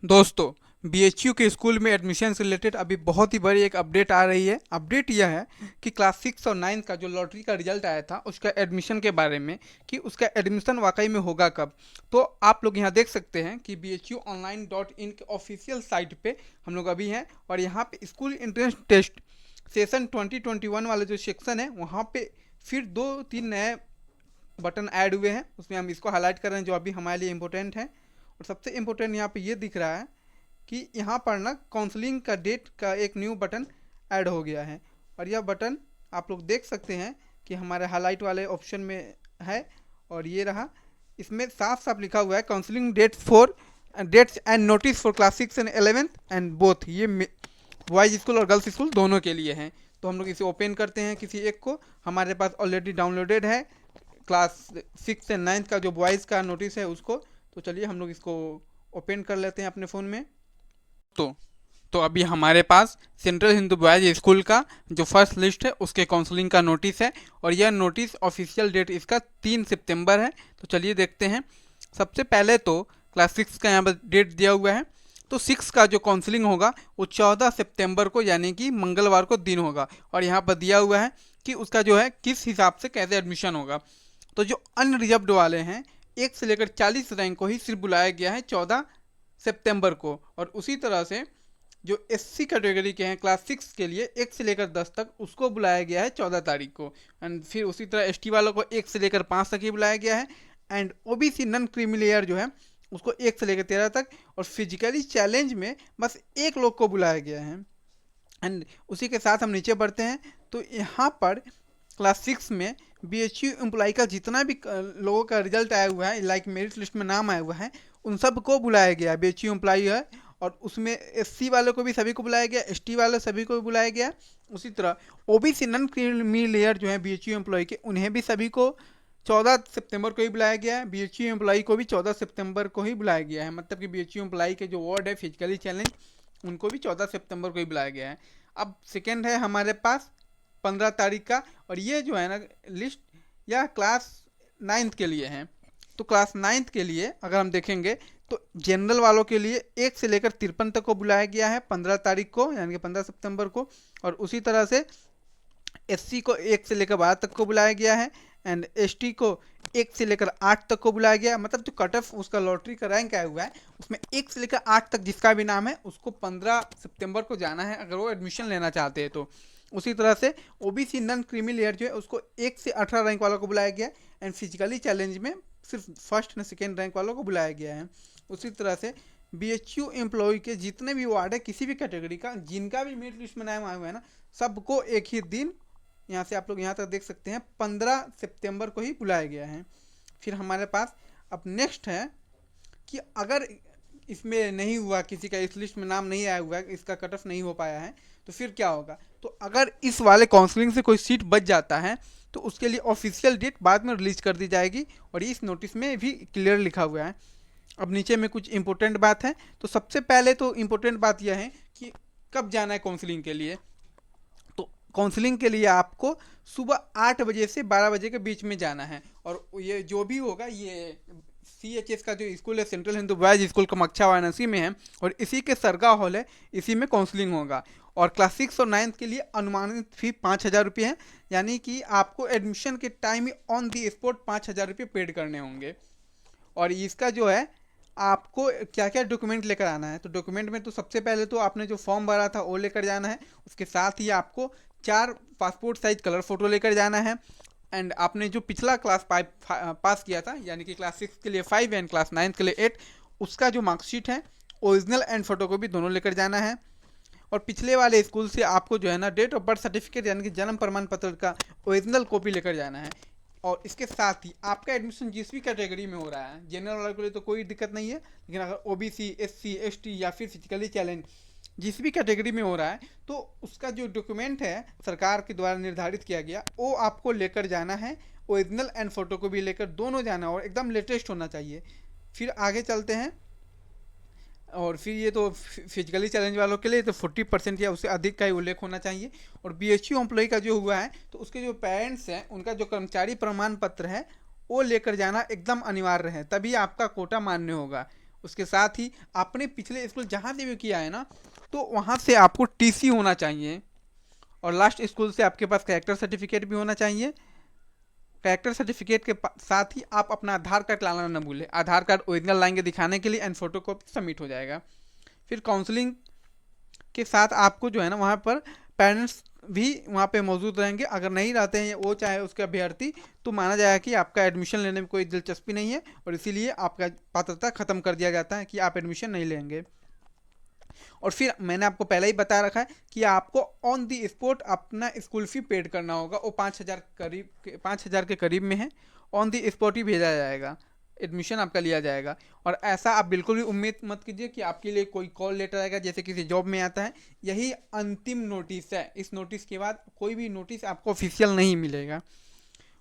दोस्तों, बीएचयू के स्कूल में एडमिशन से रिलेटेड अभी बहुत ही बड़ी एक अपडेट आ रही है। अपडेट यह है कि क्लास 6 और 9 का जो लॉटरी का रिजल्ट आया था उसका एडमिशन के बारे में, कि उसका एडमिशन वाकई में होगा कब। तो आप लोग यहाँ देख सकते हैं कि bhuonline.in के ऑफिशियल साइट पे हम लोग अभी हैं, और यहाँ पे स्कूल एंट्रेंस टेस्ट सेशन 2021 वाले जो सेक्शन है वहाँ पे फिर 2-3 नए बटन ऐड हुए हैं। उसमें हम इसको हाईलाइट कर रहे हैं जो अभी हमारे लिए इम्पोर्टेंट है। और सबसे इम्पोर्टेंट यहाँ पे ये दिख रहा है कि यहाँ पर ना काउंसलिंग का डेट का एक न्यू बटन ऐड हो गया है, और यह बटन आप लोग देख सकते हैं कि हमारे हाईलाइट वाले ऑप्शन में है। और ये रहा, इसमें साफ साफ लिखा हुआ है counselling dates and notice for class 6 and 11 and both. ये बॉयज़ स्कूल और गर्ल्स स्कूल दोनों के लिए हैं। तो हम लोग इसे ओपन करते हैं किसी एक को। हमारे पास ऑलरेडी डाउनलोडेड है क्लास 6 एंड 9 का जो बॉयज़ का नोटिस है उसको। तो चलिए हम लोग इसको ओपन कर लेते हैं अपने फ़ोन में। तो तो अभी हमारे पास सेंट्रल हिंदू बॉयज स्कूल का जो फर्स्ट लिस्ट है उसके काउंसलिंग का नोटिस है, और यह नोटिस ऑफिशियल डेट इसका 3 सितंबर है। तो चलिए देखते हैं। सबसे पहले तो क्लास 6 का यहाँ पर डेट दिया हुआ है। तो 6 का जो काउंसलिंग होगा वो 14 सितंबर को यानी कि मंगलवार को दिन होगा, और यहाँ पर दिया हुआ है कि उसका जो है किस हिसाब से कैसे एडमिशन होगा। तो जो अनरिजर्व्ड वाले हैं 1 से लेकर 40 रैंक को ही सिर्फ बुलाया गया है 14 सितंबर को, और उसी तरह से जो एससी कैटेगरी के हैं क्लास 6 के लिए 1 से लेकर 10 तक उसको बुलाया गया है 14 तारीख को। एंड फिर उसी तरह एसटी वालों को 1 से लेकर 5 तक ही बुलाया गया है। And OBC non creamy layer जो है उसको 1 से लेकर 13 तक, और फिजिकली चैलेंज में बस एक लोग को बुलाया गया है। एंड उसी के साथ हम नीचे बढ़ते हैं। तो यहाँ पर क्लास 6 में बीएचयू एम्प्लॉय का जितना भी लोगों का रिजल्ट आया हुआ है, लाइक मेरिट लिस्ट में नाम आया हुआ है, उन सब को बुलाया गया। बीएचयू एम्प्लॉय है, और उसमें एससी वालों को भी सभी को बुलाया गया, एसटी वाले सभी को भी बुलाया गया। उसी तरह ओबीसी नॉन क्रीमी लेयर जो है बीएचयू एम्प्लॉय के, उन्हें भी सभी को 14 सितंबर को ही बुलाया गया है। बीएचयू एम्प्लॉय को भी 14 सितंबर को ही बुलाया गया है। मतलब कि बीएचयू एम्प्लॉय के जो वार्ड है फिजिकली चैलेंज, उनको भी 14 सितंबर को ही बुलाया गया है। अब सेकेंड है हमारे पास 15 तारीख का, और ये जो है ना लिस्ट यह क्लास 9th के लिए है। तो क्लास 9th के लिए अगर हम देखेंगे तो जनरल वालों के लिए 1 से लेकर 53 तक को बुलाया गया है 15 तारीख को यानी कि 15 सितंबर को, और उसी तरह से एससी को 1 से लेकर 12 तक को बुलाया गया है, एंड एसटी को 1 से लेकर 8 तक को बुलाया गया। मतलब जो कट ऑफ उसका लॉटरी का रैंक आया हुआ है उसमें 1 से लेकर 8 तक जिसका भी नाम है उसको 15 सितंबर को जाना है अगर वो एडमिशन लेना चाहते हैं तो। उसी तरह से ओबीसी नॉन क्रीमी लेयर जो है उसको 1 से 18 रैंक वालों को बुलाया गया, एंड फिजिकली चैलेंज में सिर्फ फर्स्ट एंड सेकेंड रैंक वालों को बुलाया गया है। उसी तरह से बीएचयू एम्प्लॉय के जितने भी वार्ड है किसी भी कैटेगरी का, जिनका भी मेरिट लिस्ट में नाम आया हुआ है ना, सबको एक ही दिन, यहाँ से आप लोग यहाँ तक देख सकते हैं, 15 सितंबर को ही बुलाया गया है। फिर हमारे पास अब नेक्स्ट है कि अगर इसमें नहीं हुआ, किसी का इस लिस्ट में नाम नहीं आया हुआ है, इसका कट ऑफ नहीं हो पाया है, तो फिर क्या होगा। तो अगर इस वाले काउंसलिंग से कोई सीट बच जाता है तो उसके लिए ऑफिशियल डेट बाद में रिलीज कर दी जाएगी, और इस नोटिस में भी क्लियर लिखा हुआ है। अब नीचे में कुछ इंपॉर्टेंट बात है। तो सबसे पहले तो इंपॉर्टेंट बात यह है कि कब जाना है काउंसलिंग के लिए। तो काउंसलिंग के लिए आपको सुबह 8 बजे से 12 बजे के बीच में जाना है, और ये जो भी होगा ये CHS का जो स्कूल है central Hindu boys school Kamaksha Varanasi में है, और इसी के सरगा हॉल है, इसी में काउंसलिंग होगा। और क्लास 6 और 9th के लिए अनुमानित फी 5,000 रुपये है, यानी कि आपको एडमिशन के time he on the spot 5,000 रुपये पेड करने होंगे। और इसका जो है आपको क्या क्या डॉक्यूमेंट लेकर आना है। तो डॉक्यूमेंट में तो सबसे पहले तो आपने जो फॉर्म भरा था वो लेकर जाना है, उसके साथ ही आपको 4 पासपोर्ट साइज कलर फोटो लेकर जाना है, एंड आपने जो पिछला क्लास पास किया था यानी कि क्लास 6 के लिए 5 एंड क्लास 9 के लिए 8, उसका जो मार्कशीट है ओरिजिनल एंड फोटोकॉपी दोनों लेकर जाना है। और पिछले वाले स्कूल से आपको जो है ना डेट ऑफ बर्थ सर्टिफिकेट यानी कि जन्म प्रमाण पत्र का ओरिजिनल कॉपी लेकर जाना है। और इसके साथ ही आपका एडमिशन जिस भी कैटेगरी में हो रहा है, जनरल वाले के लिए तो कोई दिक्कत नहीं है, लेकिन अगर ओबीसी एससी एसटी या फिर फिजिकली चैलेंज जिस भी कैटेगरी में हो रहा है तो उसका जो डॉक्यूमेंट है सरकार के द्वारा निर्धारित किया गया वो आपको लेकर जाना है। ओरिजिनल एंड फोटो को भी लेकर दोनों जाना, और एकदम लेटेस्ट होना चाहिए। फिर आगे चलते हैं। और फिर ये तो फिजिकली चैलेंज वालों के लिए तो 40% या उससे अधिक का ही उल्लेख होना चाहिए। और बीएचयू एम्प्लॉय का जो हुआ है तो उसके जो पेरेंट्स हैं उनका जो कर्मचारी प्रमाण पत्र है वो लेकर जाना एकदम अनिवार्य है, तभी आपका कोटा मान्य होगा। उसके साथ ही आपने पिछले स्कूल जहाँ से भी किया है ना, तो वहाँ से आपको टीसी होना चाहिए, और लास्ट स्कूल से आपके पास कैरेक्टर सर्टिफिकेट भी होना चाहिए। कैरेक्टर सर्टिफिकेट के साथ ही आप अपना आधार कार्ड लाना ना भूलें। आधार कार्ड ओरिजिनल लाएंगे दिखाने के लिए, एंड फोटो कॉपी सबमिट हो जाएगा। फिर काउंसलिंग के साथ आपको जो है ना वहाँ पर पेरेंट्स भी वहाँ पे मौजूद रहेंगे। अगर नहीं रहते हैं वो चाहे उसके अभ्यर्थी, तो माना जाएगा कि आपका एडमिशन लेने में कोई दिलचस्पी नहीं है, और इसीलिए आपका पात्रता खत्म कर दिया जाता है कि आप एडमिशन नहीं लेंगे। और फिर मैंने आपको पहले ही बता रखा है कि आपको ऑन दी स्पॉट अपना स्कूल फी पेड करना होगा। वो 5,000 के करीब में है। ऑन दी स्पॉट ही भेजा जाएगा, एडमिशन आपका लिया जाएगा। और ऐसा आप बिल्कुल भी उम्मीद मत कीजिए कि आपके लिए कोई कॉल लेटर आएगा जैसे किसी जॉब में आता है। यही अंतिम नोटिस है। इस नोटिस के बाद कोई भी नोटिस आपको ऑफिशियल नहीं मिलेगा।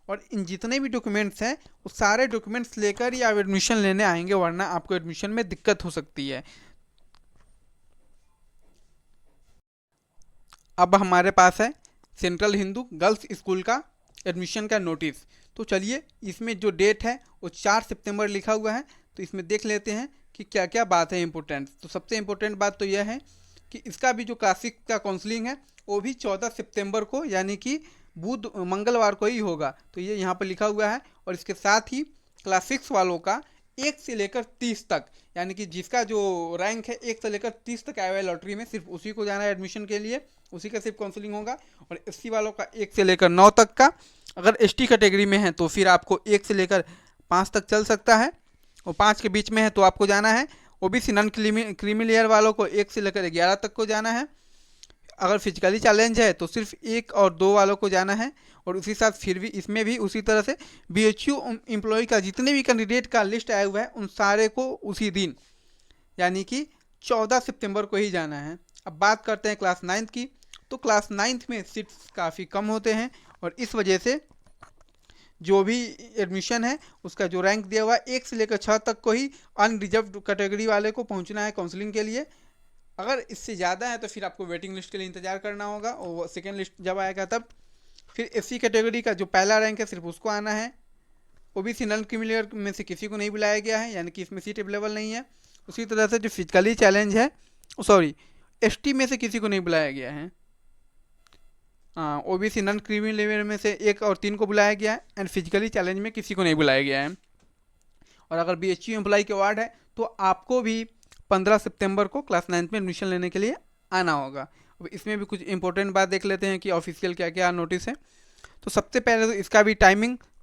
और इन जितने भी डॉक्यूमेंट्स हैं वो सारे डॉक्यूमेंट्स लेकर ही आप एडमिशन लेने आएंगे, वरना आपको एडमिशन में दिक्कत हो सकती है। अब हमारे पास है सेंट्रल हिंदू गर्ल्स स्कूल का एडमिशन का नोटिस। तो चलिए, इसमें जो डेट है वो 4 सितंबर लिखा हुआ है। तो इसमें देख लेते हैं कि क्या क्या बात है इंपॉर्टेंट। तो सबसे इम्पोर्टेंट बात तो यह है कि इसका भी जो क्लासिक का काउंसलिंग है वो भी 14 सितंबर को, यानी कि मंगलवार को ही होगा। तो ये यहाँ पर लिखा हुआ है। और इसके साथ ही क्लास 6 वालों का 1 से लेकर 30 तक, यानी कि जिसका जो रैंक है 1 से लेकर 30 तक आया हुआ है लॉटरी में, सिर्फ उसी को जाना है एडमिशन के लिए, उसी का सिर्फ काउंसलिंग होगा। और एससी वालों का 1 से लेकर 9 तक का। अगर एसटी कैटेगरी में है तो फिर आपको 1 से लेकर 5 तक चल सकता है, और 5 के बीच में है तो आपको जाना है। ओबीसी नॉन क्रीमी लेयर वालों को 1 से लेकर 11 तक को जाना है। अगर फिजिकली चैलेंज है तो सिर्फ 1 और 2 वालों को जाना है। और उसी साथ फिर भी इसमें भी उसी तरह से बीएचयू एम्प्लॉय का जितने भी कैंडिडेट का लिस्ट आया हुआ है उन सारे को उसी दिन, यानी कि 14 सितंबर को ही जाना है। अब बात करते हैं क्लास 9 की। तो क्लास 9 में सीट्स काफ़ी कम होते हैं, और इस वजह से जो भी एडमिशन है उसका जो रैंक दिया हुआ है 1 से लेकर 6 तक को ही अनरिजर्व कैटेगरी वाले को पहुंचना है काउंसलिंग के लिए। अगर इससे ज़्यादा है तो फिर आपको वेटिंग लिस्ट के लिए इंतजार करना होगा, और सेकेंड लिस्ट जब आएगा तब। फिर एससी कैटेगरी का जो पहला रैंक है सिर्फ उसको आना है। ओबीसी नॉन क्रीमी लेयर में से किसी को नहीं बुलाया गया है, यानी कि इसमें सीट अवेलेबल नहीं है। उसी तरह से जो फिजिकली चैलेंज है, सॉरी, एसटी में से किसी को नहीं बुलाया गया है। हाँ, ओबीसी नॉन क्रीमी लेयर में से 1 और 3 को बुलाया गया है, एंड फिजिकली चैलेंज में किसी को नहीं बुलाया गया है। और अगर बीएचयू एम्प्लॉय के वार्ड है तो आपको भी 15 सितंबर को क्लास 9 में एडमिशन लेने के लिए आना होगा। अब इसमें भी कुछ इंपॉर्टेंट बात देख लेते हैं कि ऑफिशियल क्या क्या नोटिस है। तो सबसे पहले तो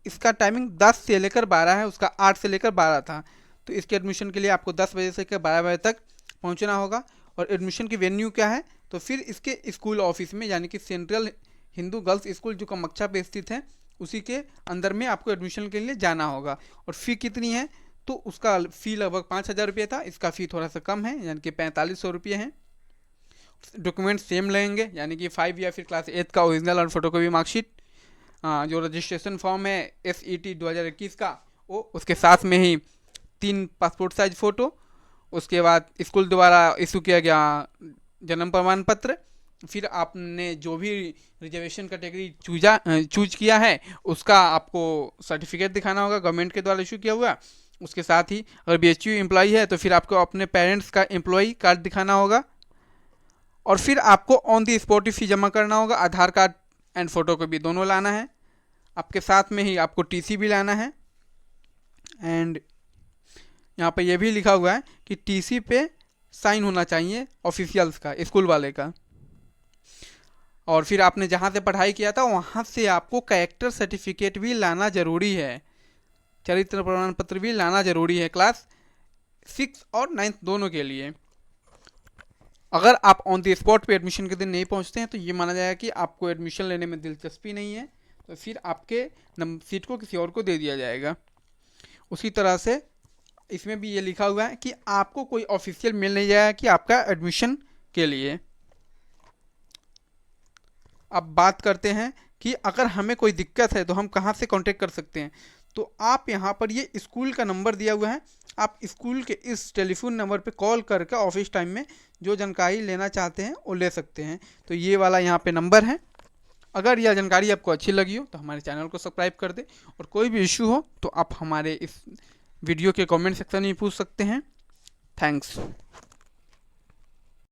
इसका टाइमिंग 10 से लेकर 12 है। उसका 8 से लेकर 12 था। तो इसके एडमिशन के लिए आपको 10 बजे से लेकर 12 बजे तक पहुंचना होगा। और एडमिशन की वेन्यू क्या है, तो फिर इसके स्कूल ऑफिस में, यानी कि सेंट्रल हिंदू गर्ल्स स्कूल जो कामाख्या पे स्थित है उसी के अंदर में आपको एडमिशन के लिए जाना होगा। और फ़ी कितनी है, तो उसका फ़ी लगभग 5,000 रुपये था। इसका फ़ी थोड़ा सा कम है, यानी कि 4500 रुपये है। डॉक्यूमेंट सेम लगेंगे, यानी कि 5 या फिर क्लास 8 का ओरिजिनल और फोटोकॉपी मार्कशीट, जो रजिस्ट्रेशन फॉर्म है SET 2021 का, वो उसके साथ में ही 3 पासपोर्ट साइज फ़ोटो, उसके बाद स्कूल द्वारा इशू किया गया जन्म प्रमाण पत्र, फिर आपने जो भी रिजर्वेशन कैटेगरी चूज किया है उसका आपको सर्टिफिकेट दिखाना होगा, गवर्नमेंट के द्वारा इशू किया हुआ। उसके साथ ही अगर बीएचयू एम्प्लॉई है तो फिर आपको अपने पेरेंट्स का एम्प्लॉई कार्ड दिखाना होगा। और फिर आपको ऑन दी स्पॉट फी जमा करना होगा। आधार कार्ड एंड फोटो को भी दोनों लाना है। आपके साथ में ही आपको टीसी भी लाना है। एंड यहाँ पर यह भी लिखा हुआ है कि टीसी पे साइन होना चाहिए ऑफिशियल्स का, स्कूल वाले का। और फिर आपने जहाँ से पढ़ाई किया था वहाँ से आपको कैरेक्टर सर्टिफिकेट भी लाना ज़रूरी है, चरित्र प्रमाण पत्र भी लाना ज़रूरी है क्लास 6 और 9 दोनों के लिए। अगर आप ऑन द स्पॉट पे एडमिशन के दिन नहीं पहुँचते हैं तो ये माना जाएगा कि आपको एडमिशन लेने में दिलचस्पी नहीं है, तो फिर आपके सीट को किसी और को दे दिया जाएगा। उसी तरह से इसमें भी ये लिखा हुआ है कि आपको कोई ऑफिशियल मेल नहीं जाएगा कि आपका एडमिशन के लिए। अब बात करते हैं कि अगर हमें कोई दिक्कत है तो हम कहाँ से कांटेक्ट कर सकते हैं। तो आप यहाँ पर ये स्कूल का नंबर दिया हुआ है, आप स्कूल के इस टेलीफोन नंबर पे कॉल करके ऑफिस टाइम में जो जानकारी लेना चाहते हैं वो ले सकते हैं। तो ये वाला यहाँ पे नंबर है। अगर यह जानकारी आपको अच्छी लगी हो तो हमारे चैनल को सब्सक्राइब कर दें, और कोई भी इशू हो तो आप हमारे इस वीडियो के कमेंट सेक्शन में पूछ सकते हैं। थैंक्स।